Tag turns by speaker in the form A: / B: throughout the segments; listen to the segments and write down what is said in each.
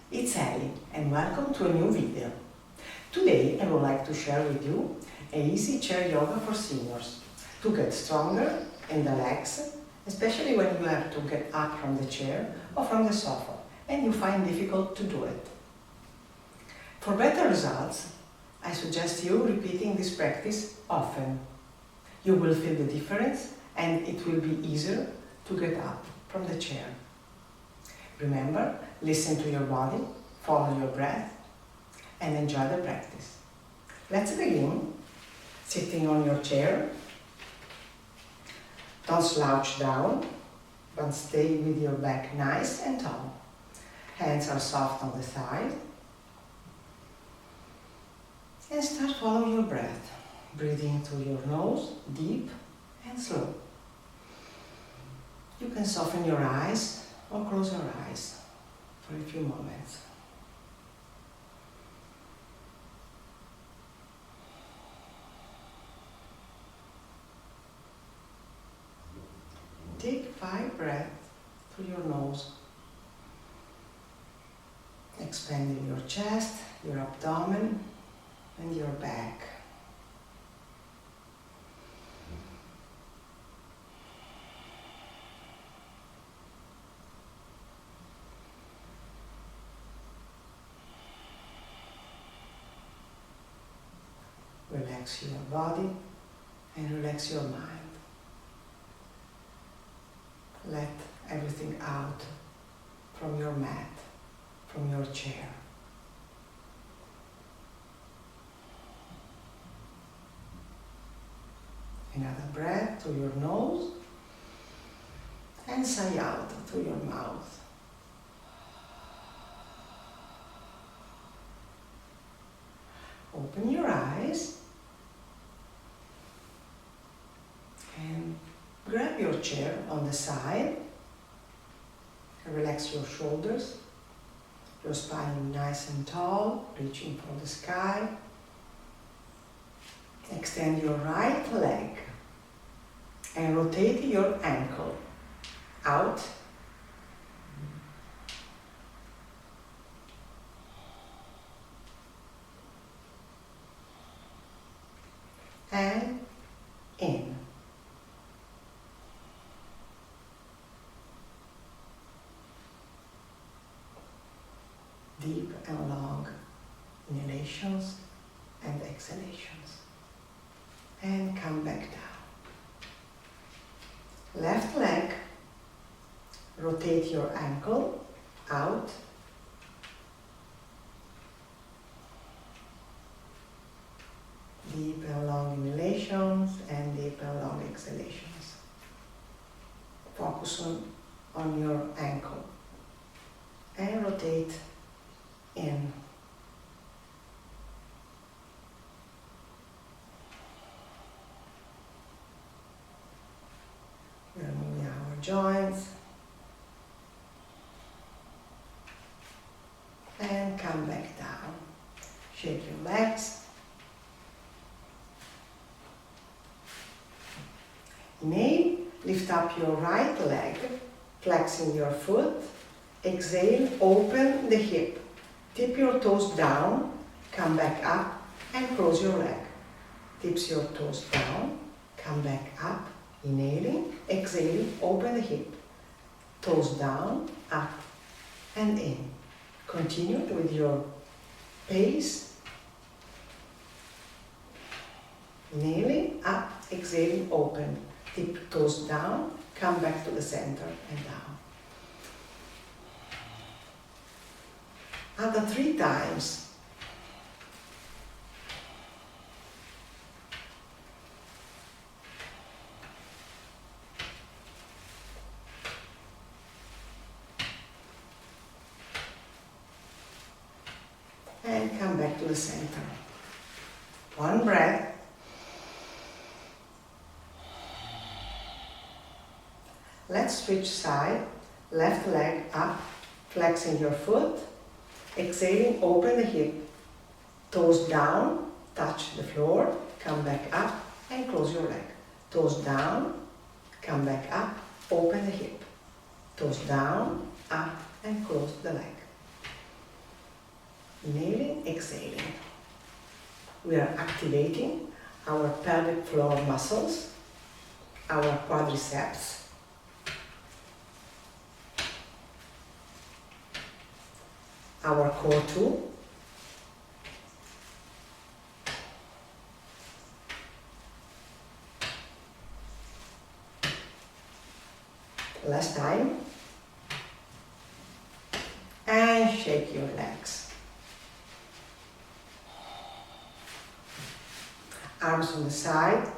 A: It's Ellie and welcome to a new video. Today I would like to share with you an easy chair yoga for seniors to get stronger in the legs, especially when you have to get up from the chair or from the sofa and you find difficult to do it. For better results, I suggest you repeating this practice often. You will feel the difference and it will be easier to get up from the chair. Remember, listen to your body, follow your breath, and enjoy the practice. Let's begin. Sitting on your chair. Don't slouch down, but stay with your back nice and tall. Hands are soft on the side. And start following your breath. Breathing through your nose, deep and slow. You can soften your eyes or close your eyes for a few moments. Take 5 breaths through your nose, expanding your chest, your abdomen, and your back. Relax your body and relax your mind. Let everything out from your mat, from your chair. Another breath through your nose and sigh out through your mouth. Open your eyes and grab your chair on the side. Relax your shoulders, your spine nice and tall, reaching for the sky. Extend your right leg and rotate your ankle out. And in. Deep and long inhalations and exhalations. And come back down. Left leg, rotate your ankle out. Deep and long inhalations and deep and long exhalations. Focus on your ankle and rotate in. We are moving our joints and come back down. Shake your legs. Inhale, lift up your right leg, flexing your foot. Exhale, open the hip. Tip your toes down, come back up and close your leg. Tips your toes down, come back up, inhaling, exhaling, open the hip. Toes down, up and in. Continue with your pace. Inhaling, up, exhaling, open. Tip toes down, come back to the center and down. Other 3 times. And come back to the center. 1 breath. Let's switch side. Left leg up, flexing your foot. Exhaling, open the hip. Toes down, touch the floor, come back up and close your leg. Toes down, come back up, open the hip. Toes down, up and close the leg. Inhaling, exhaling. We are activating our pelvic floor muscles, our quadriceps, our core too, last time, and shake your legs. Arms on the side,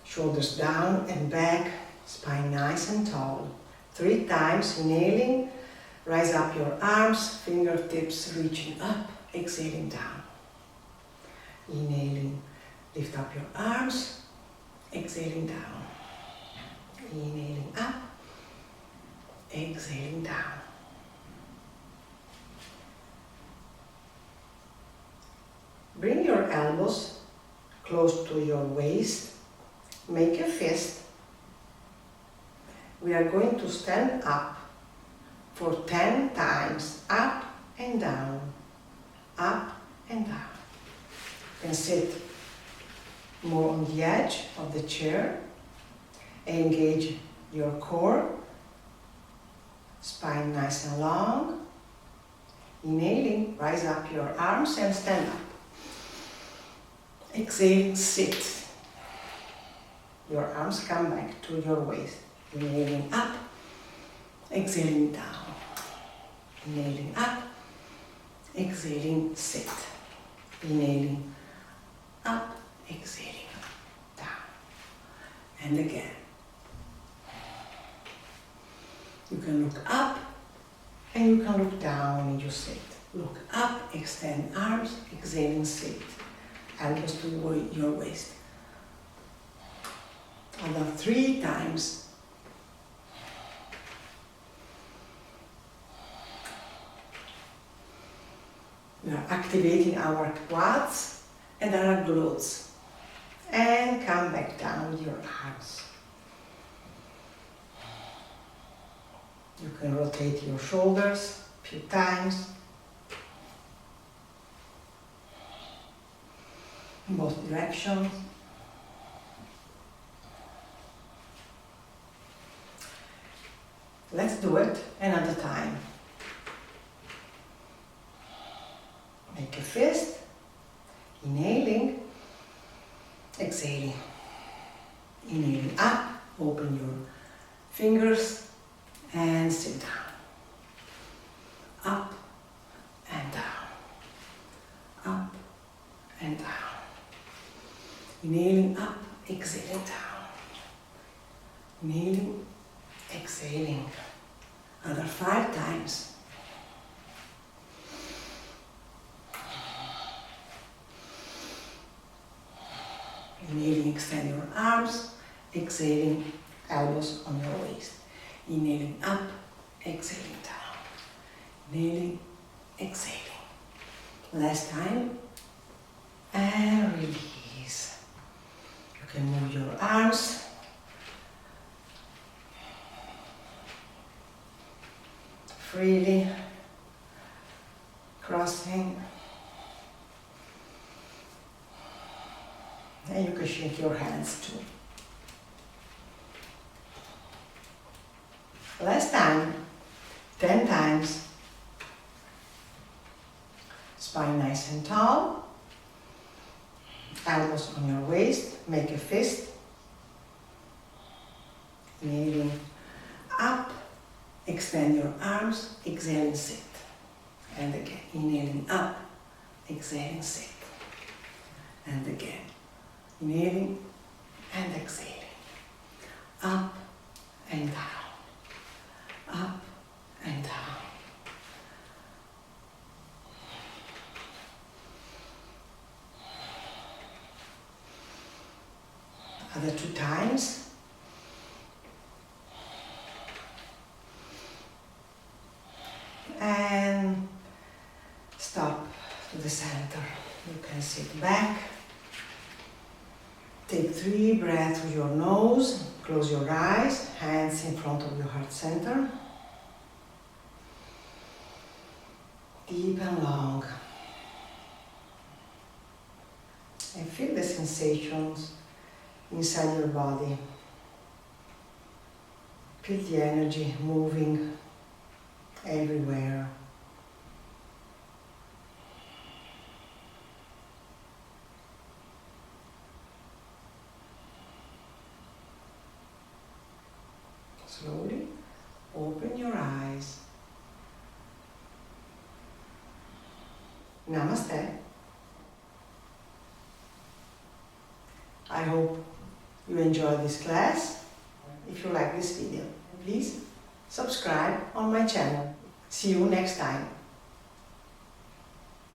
A: shoulders down and back, spine nice and tall. 3 times, inhaling, rise up your arms, fingertips reaching up, exhaling down. Inhaling, lift up your arms, exhaling down. Inhaling up, exhaling down. Bring your elbows close to your waist, make a fist. We are going to stand up for 10 times, up and down, up and down. And sit more on the edge of the chair. Engage your core, spine nice and long. Inhaling, rise up your arms and stand up. Exhaling, sit. Your arms come back to your waist. Inhaling up, exhaling down. Inhaling up, exhaling, sit. Inhaling up, exhaling down. And again. You can look up and you can look down and you sit. Look up, extend arms, exhaling, sit. Elbows to your waist. Another 3 times. We are activating our quads and our glutes. And come back down with your arms. You can rotate your shoulders a few times. In both directions. Let's do it another time. Make a fist, inhaling, exhaling. Inhaling up, open your fingers and sit down. Up and down. Up and down. Inhaling up, exhaling down. Inhaling, exhaling. Another 5 times. Inhaling, extend your arms. Exhaling, elbows on your waist. Inhaling up, exhaling down. Inhaling, exhaling. Last time. And release. You can move your arms. Freely. Crossing. And you can shake your hands too. Last time, 10 times. Spine nice and tall. Elbows on your waist. Make a fist. Inhaling up. Extend your arms. Exhaling, sit. And again. Inhaling up. Exhaling, sit. And again. Inhaling and exhaling. Up and down. Up and down. Other 2 times. And stop to the center. You can sit back. Take 3 breaths with your nose. Close your eyes. Hands in front of your heart center. Deep and long. And feel the sensations inside your body. Feel the energy moving everywhere. Slowly open your eyes. Namaste. I hope you enjoyed this class. If you like this video, please subscribe on my channel. See you next time.